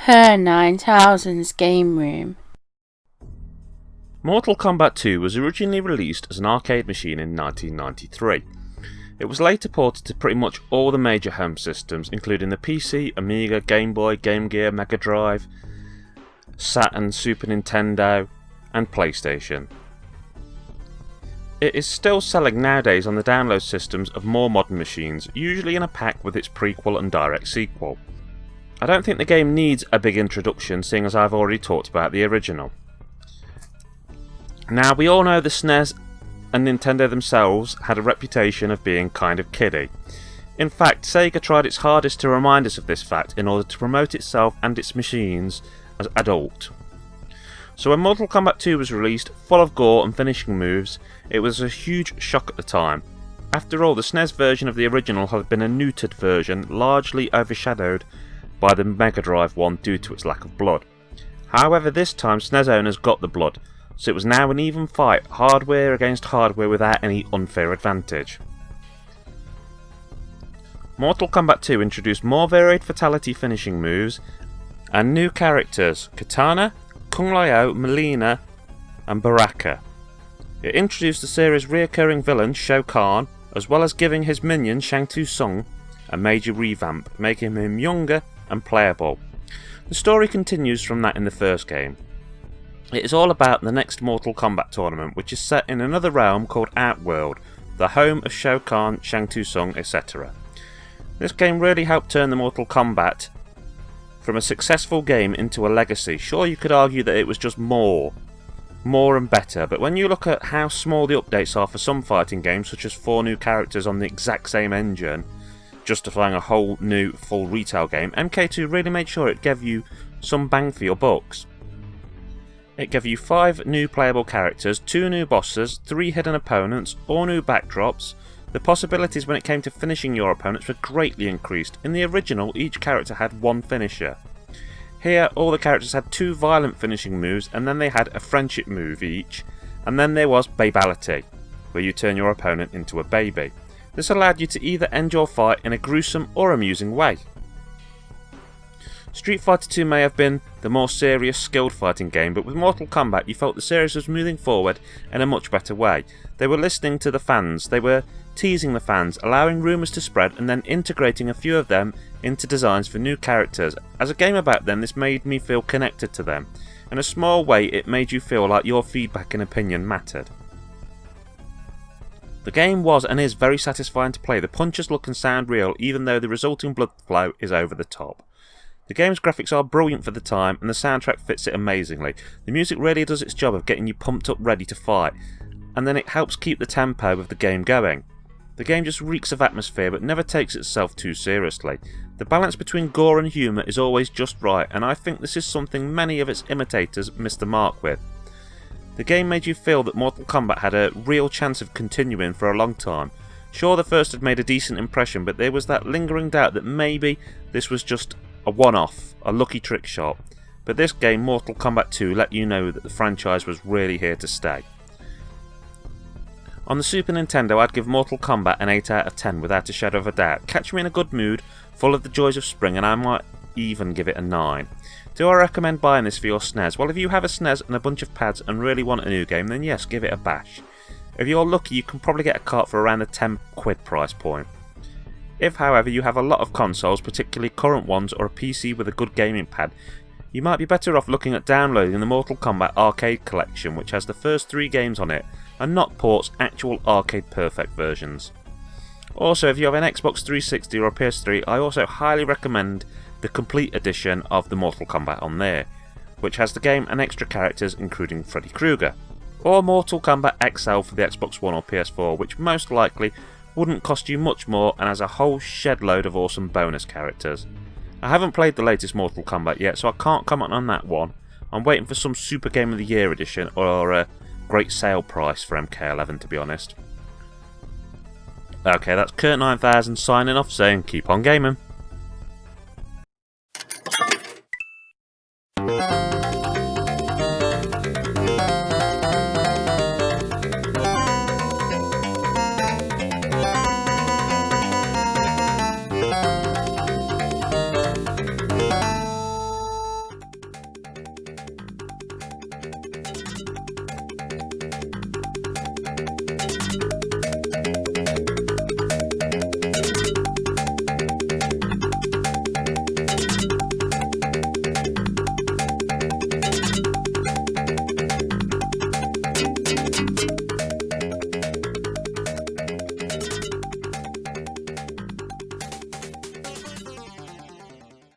Per 9000's Game Room. Mortal Kombat 2 was originally released as an arcade machine in 1993. It was later ported to pretty much all the major home systems, including the PC, Amiga, Game Boy, Game Gear, Mega Drive, Saturn, Super Nintendo, and PlayStation. It is still selling nowadays on the download systems of more modern machines, usually in a pack with its prequel and direct sequel. I don't think the game needs a big introduction, seeing as I've already talked about the original. Now, we all know the SNES and Nintendo themselves had a reputation of being kind of kiddie. In fact, Sega tried its hardest to remind us of this fact in order to promote itself and its machines as adult. So when Mortal Kombat 2 was released, full of gore and finishing moves, it was a huge shock at the time. After all, the SNES version of the original had been a neutered version, largely overshadowed by the Mega Drive one due to its lack of blood. However, this time SNES owners got the blood, so it was now an even fight, hardware against hardware without any unfair advantage. Mortal Kombat 2 introduced more varied fatality finishing moves and new characters, Kitana, Kung Lao, Mileena and Baraka. It introduced the series' reoccurring villain Shao Kahn, as well as giving his minion Shang Tsung a major revamp, making him younger and playable. The story continues from that in the first game. It is all about the next Mortal Kombat tournament, which is set in another realm called Outworld, the home of Shao Kahn, Shang Tsung, etc. This game really helped turn the Mortal Kombat from a successful game into a legacy. Sure, you could argue that it was just more and better, but when you look at how small the updates are for some fighting games, such as 4 new characters on the exact same engine, justifying a whole new full retail game, MK2 really made sure it gave you some bang for your bucks. It gave you 5 new playable characters, 2 new bosses, 3 hidden opponents, all new backdrops. The possibilities when it came to finishing your opponents were greatly increased. In the original, each character had 1 finisher. Here, all the characters had 2 violent finishing moves, and then they had a friendship move each, and then there was Babality, where you turn your opponent into a baby. This allowed you to either end your fight in a gruesome or amusing way. Street Fighter 2 may have been the more serious, skilled fighting game, but with Mortal Kombat you felt the series was moving forward in a much better way. They were listening to the fans, they were teasing the fans, allowing rumours to spread and then integrating a few of them into designs for new characters. As a game about them, this made me feel connected to them. In a small way, it made you feel like your feedback and opinion mattered. The game was and is very satisfying to play. The punches look and sound real, even though the resulting blood flow is over the top. The game's graphics are brilliant for the time, and the soundtrack fits it amazingly. The music really does its job of getting you pumped up ready to fight, and then it helps keep the tempo of the game going. The game just reeks of atmosphere, but never takes itself too seriously. The balance between gore and humour is always just right, and I think this is something many of its imitators missed the mark with. The game made you feel that Mortal Kombat had a real chance of continuing for a long time. Sure, the first had made a decent impression, but there was that lingering doubt that maybe this was just a one-off, a lucky trick shot. But this game, Mortal Kombat 2, let you know that the franchise was really here to stay. On the Super Nintendo, I'd give Mortal Kombat an 8 out of 10 without a shadow of a doubt. Catch me in a good mood, full of the joys of spring, and I might even give it a 9. Do I recommend buying this for your SNES? Well, if you have a SNES and a bunch of pads and really want a new game, then yes, give it a bash. If you're lucky, you can probably get a cart for around the £10 price point. If, however, you have a lot of consoles, particularly current ones, or a PC with a good gaming pad, you might be better off looking at downloading the Mortal Kombat Arcade Collection, which has the first 3 games on it, and not ports, actual arcade perfect versions. Also, if you have an Xbox 360 or a PS3, I also highly recommend the complete edition of the Mortal Kombat on there, which has the game and extra characters including Freddy Krueger, or Mortal Kombat XL for the Xbox One or PS4, which most likely wouldn't cost you much more and has a whole shed load of awesome bonus characters. I haven't played the latest Mortal Kombat yet, so I can't comment on that one. I'm waiting for some Super Game of the Year edition or a great sale price for MK11, to be honest. Okay, that's Kurt 9000 signing off saying keep on gaming.